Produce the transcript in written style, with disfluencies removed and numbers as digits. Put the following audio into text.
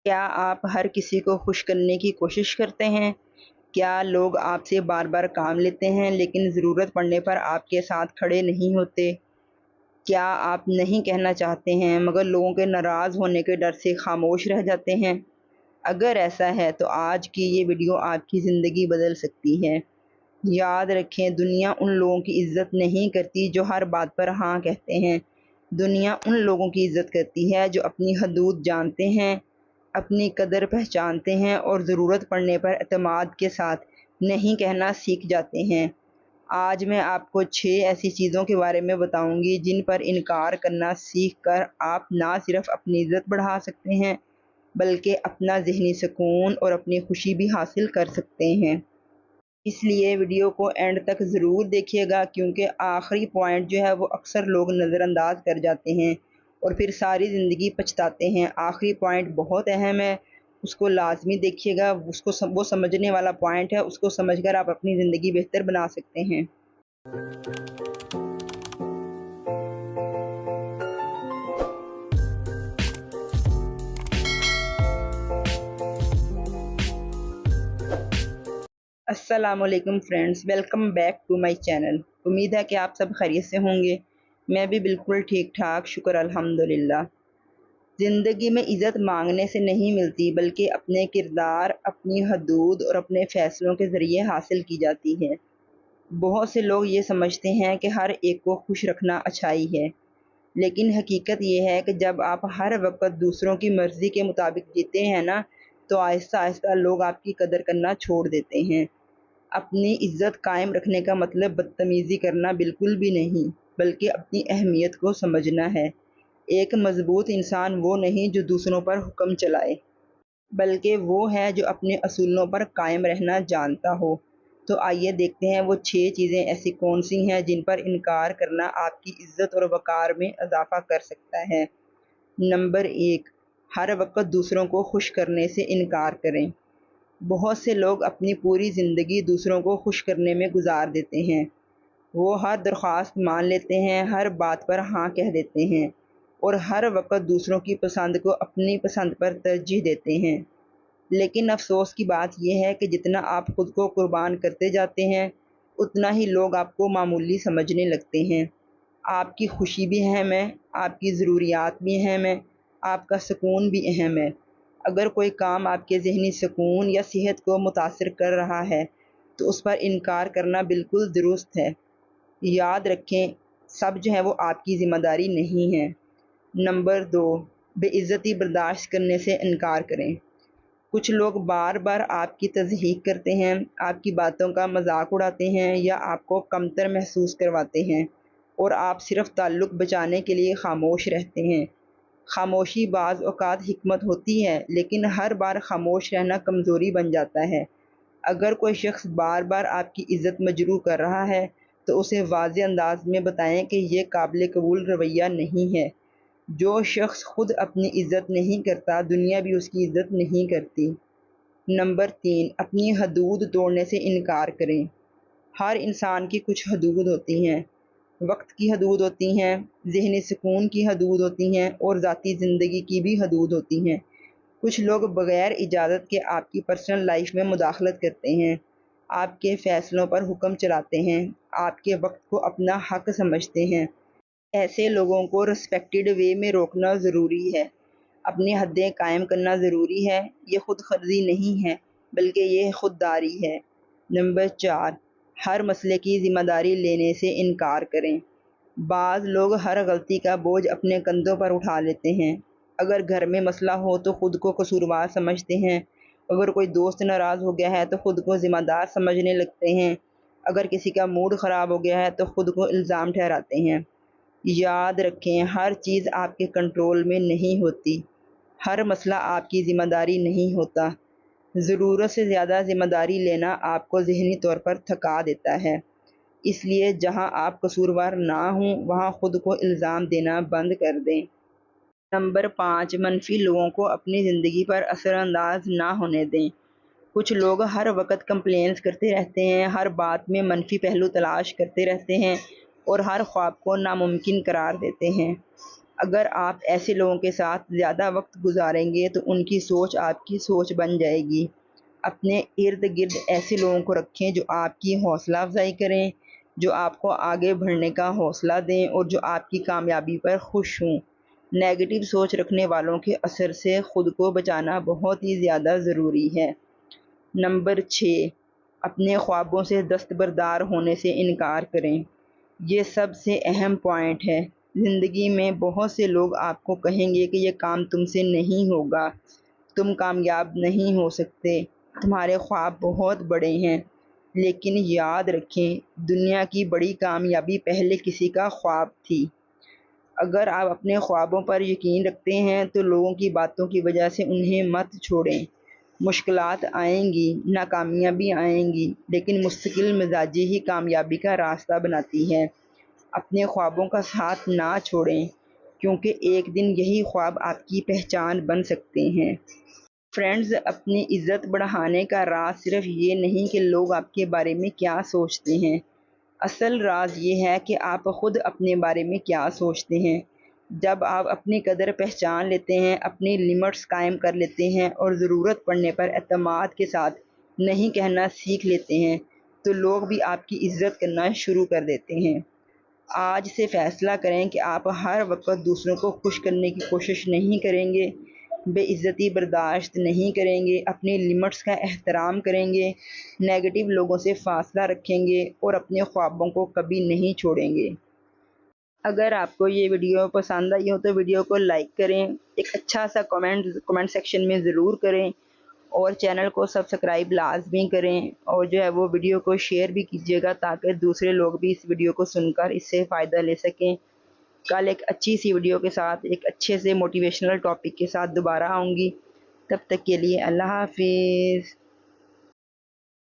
کیا آپ ہر کسی کو خوش کرنے کی کوشش کرتے ہیں؟ کیا لوگ آپ سے بار بار کام لیتے ہیں لیکن ضرورت پڑنے پر آپ کے ساتھ کھڑے نہیں ہوتے؟ کیا آپ نہیں کہنا چاہتے ہیں مگر لوگوں کے ناراض ہونے کے ڈر سے خاموش رہ جاتے ہیں؟ اگر ایسا ہے تو آج کی یہ ویڈیو آپ کی زندگی بدل سکتی ہے۔ یاد رکھیں، دنیا ان لوگوں کی عزت نہیں کرتی جو ہر بات پر ہاں کہتے ہیں۔ دنیا ان لوگوں کی عزت کرتی ہے جو اپنی حدود جانتے ہیں، اپنی قدر پہچانتے ہیں اور ضرورت پڑنے پر اعتماد کے ساتھ نہیں کہنا سیکھ جاتے ہیں۔ آج میں آپ کو 6 ایسی چیزوں کے بارے میں بتاؤں گی جن پر انکار کرنا سیکھ کر آپ نہ صرف اپنی عزت بڑھا سکتے ہیں بلکہ اپنا ذہنی سکون اور اپنی خوشی بھی حاصل کر سکتے ہیں۔ اس لیے ویڈیو کو اینڈ تک ضرور دیکھیے گا، کیونکہ آخری پوائنٹ جو ہے وہ اکثر لوگ نظر انداز کر جاتے ہیں اور پھر ساری زندگی پچھتاتے ہیں۔ آخری پوائنٹ بہت اہم ہے، اس کو لازمی دیکھیے گا۔ وہ سمجھنے والا پوائنٹ ہے، اس کو سمجھ کر آپ اپنی زندگی بہتر بنا سکتے ہیں۔ السلام علیکم friends, welcome back to my channel. امید ہے کہ آپ سب خیریت سے ہوں گے۔ میں بھی بالکل ٹھیک ٹھاک، شکر الحمدللہ۔ زندگی میں عزت مانگنے سے نہیں ملتی بلکہ اپنے کردار، اپنی حدود اور اپنے فیصلوں کے ذریعے حاصل کی جاتی ہے۔ بہت سے لوگ یہ سمجھتے ہیں کہ ہر ایک کو خوش رکھنا اچھائی ہے، لیکن حقیقت یہ ہے کہ جب آپ ہر وقت دوسروں کی مرضی کے مطابق جیتے ہیں نا، تو آہستہ آہستہ لوگ آپ کی قدر کرنا چھوڑ دیتے ہیں۔ اپنی عزت قائم رکھنے کا مطلب بدتمیزی کرنا بالکل بھی نہیں، بلکہ اپنی اہمیت کو سمجھنا ہے۔ ایک مضبوط انسان وہ نہیں جو دوسروں پر حکم چلائے، بلکہ وہ ہے جو اپنے اصولوں پر قائم رہنا جانتا ہو۔ تو آئیے دیکھتے ہیں وہ 6 چیزیں ایسی کون سی ہیں جن پر انکار کرنا آپ کی عزت اور وقار میں اضافہ کر سکتا ہے۔ نمبر 1، ہر وقت دوسروں کو خوش کرنے سے انکار کریں۔ بہت سے لوگ اپنی پوری زندگی دوسروں کو خوش کرنے میں گزار دیتے ہیں۔ وہ ہر درخواست مان لیتے ہیں، ہر بات پر ہاں کہہ دیتے ہیں اور ہر وقت دوسروں کی پسند کو اپنی پسند پر ترجیح دیتے ہیں۔ لیکن افسوس کی بات یہ ہے کہ جتنا آپ خود کو قربان کرتے جاتے ہیں، اتنا ہی لوگ آپ کو معمولی سمجھنے لگتے ہیں۔ آپ کی خوشی بھی اہم ہے، آپ کی ضروریات بھی اہم ہے، آپ کا سکون بھی اہم ہے۔ اگر کوئی کام آپ کے ذہنی سکون یا صحت کو متاثر کر رہا ہے تو اس پر انکار کرنا بالکل درست ہے۔ یاد رکھیں، سب جو ہے وہ آپ کی ذمہ داری نہیں ہے۔ نمبر 2، بے عزتی برداشت کرنے سے انکار کریں۔ کچھ لوگ بار بار آپ کی تضحیک کرتے ہیں، آپ کی باتوں کا مذاق اڑاتے ہیں یا آپ کو کمتر محسوس کرواتے ہیں، اور آپ صرف تعلق بچانے کے لیے خاموش رہتے ہیں۔ خاموشی بعض اوقات حکمت ہوتی ہے، لیکن ہر بار خاموش رہنا کمزوری بن جاتا ہے۔ اگر کوئی شخص بار بار آپ کی عزت مجروح کر رہا ہے تو اسے واضح انداز میں بتائیں کہ یہ قابل قبول رویہ نہیں ہے۔ جو شخص خود اپنی عزت نہیں کرتا، دنیا بھی اس کی عزت نہیں کرتی۔ نمبر 3، اپنی حدود توڑنے سے انکار کریں۔ ہر انسان کی کچھ حدود ہوتی ہیں۔ وقت کی حدود ہوتی ہیں، ذہنی سکون کی حدود ہوتی ہیں اور ذاتی زندگی کی بھی حدود ہوتی ہیں۔ کچھ لوگ بغیر اجازت کے آپ کی پرسنل لائف میں مداخلت کرتے ہیں، آپ کے فیصلوں پر حکم چلاتے ہیں، آپ کے وقت کو اپنا حق سمجھتے ہیں۔ ایسے لوگوں کو ریسپیکٹڈ وے میں روکنا ضروری ہے۔ اپنی حدیں قائم کرنا ضروری ہے۔ یہ خود غرضی نہیں ہے بلکہ یہ خودداری ہے۔ نمبر 4، ہر مسئلے کی ذمہ داری لینے سے انکار کریں۔ بعض لوگ ہر غلطی کا بوجھ اپنے کندھوں پر اٹھا لیتے ہیں۔ اگر گھر میں مسئلہ ہو تو خود کو قصوروار سمجھتے ہیں، اگر کوئی دوست ناراض ہو گیا ہے تو خود کو ذمہ دار سمجھنے لگتے ہیں، اگر کسی کا موڈ خراب ہو گیا ہے تو خود کو الزام ٹھہراتے ہیں۔ یاد رکھیں، ہر چیز آپ کے کنٹرول میں نہیں ہوتی، ہر مسئلہ آپ کی ذمہ داری نہیں ہوتا۔ ضرورت سے زیادہ ذمہ داری لینا آپ کو ذہنی طور پر تھکا دیتا ہے۔ اس لیے جہاں آپ قصوروار نہ ہوں وہاں خود کو الزام دینا بند کر دیں۔ نمبر 5، منفی لوگوں کو اپنی زندگی پر اثر انداز نہ ہونے دیں۔ کچھ لوگ ہر وقت کمپلینس کرتے رہتے ہیں، ہر بات میں منفی پہلو تلاش کرتے رہتے ہیں اور ہر خواب کو ناممکن قرار دیتے ہیں۔ اگر آپ ایسے لوگوں کے ساتھ زیادہ وقت گزاریں گے تو ان کی سوچ آپ کی سوچ بن جائے گی۔ اپنے ارد گرد ایسے لوگوں کو رکھیں جو آپ کی حوصلہ افزائی کریں، جو آپ کو آگے بڑھنے کا حوصلہ دیں اور جو آپ کی کامیابی پر خوش ہوں۔ نیگیٹو سوچ رکھنے والوں کے اثر سے خود کو بچانا بہت ہی زیادہ ضروری ہے۔ نمبر 6، اپنے خوابوں سے دستبردار ہونے سے انکار کریں۔ یہ سب سے اہم پوائنٹ ہے۔ زندگی میں بہت سے لوگ آپ کو کہیں گے کہ یہ کام تم سے نہیں ہوگا، تم کامیاب نہیں ہو سکتے، تمہارے خواب بہت بڑے ہیں۔ لیکن یاد رکھیں، دنیا کی بڑی کامیابی پہلے کسی کا خواب تھی۔ اگر آپ اپنے خوابوں پر یقین رکھتے ہیں تو لوگوں کی باتوں کی وجہ سے انہیں مت چھوڑیں۔ مشکلات آئیں گی، ناکامیاں بھی آئیں گی، لیکن مستقل مزاجی ہی کامیابی کا راستہ بناتی ہے۔ اپنے خوابوں کا ساتھ نہ چھوڑیں، کیونکہ ایک دن یہی خواب آپ کی پہچان بن سکتے ہیں۔ فرینڈز، اپنی عزت بڑھانے کا راز صرف یہ نہیں کہ لوگ آپ کے بارے میں کیا سوچتے ہیں۔ اصل راز یہ ہے کہ آپ خود اپنے بارے میں کیا سوچتے ہیں۔ جب آپ اپنی قدر پہچان لیتے ہیں، اپنی لمٹس قائم کر لیتے ہیں اور ضرورت پڑنے پر اعتماد کے ساتھ نہیں کہنا سیکھ لیتے ہیں تو لوگ بھی آپ کی عزت کرنا شروع کر دیتے ہیں۔ آج سے فیصلہ کریں کہ آپ ہر وقت دوسروں کو خوش کرنے کی کوشش نہیں کریں گے، بے عزتی برداشت نہیں کریں گے، اپنی لمٹس کا احترام کریں گے، نیگیٹو لوگوں سے فاصلہ رکھیں گے اور اپنے خوابوں کو کبھی نہیں چھوڑیں گے۔ اگر آپ کو یہ ویڈیو پسند آئی ہو تو ویڈیو کو لائک کریں، ایک اچھا سا کمنٹ سیکشن میں ضرور کریں اور چینل کو سبسکرائب لازمی کریں، اور جو ہے وہ ویڈیو کو شیئر بھی کیجیے گا تاکہ دوسرے لوگ بھی اس ویڈیو کو سن کر اس سے فائدہ لے سکیں۔ کل ایک اچھی سی ویڈیو کے ساتھ، ایک اچھے سے موٹیویشنل ٹاپک کے ساتھ دوبارہ آؤں گی۔ تب تک کے لیے اللہ حافظ۔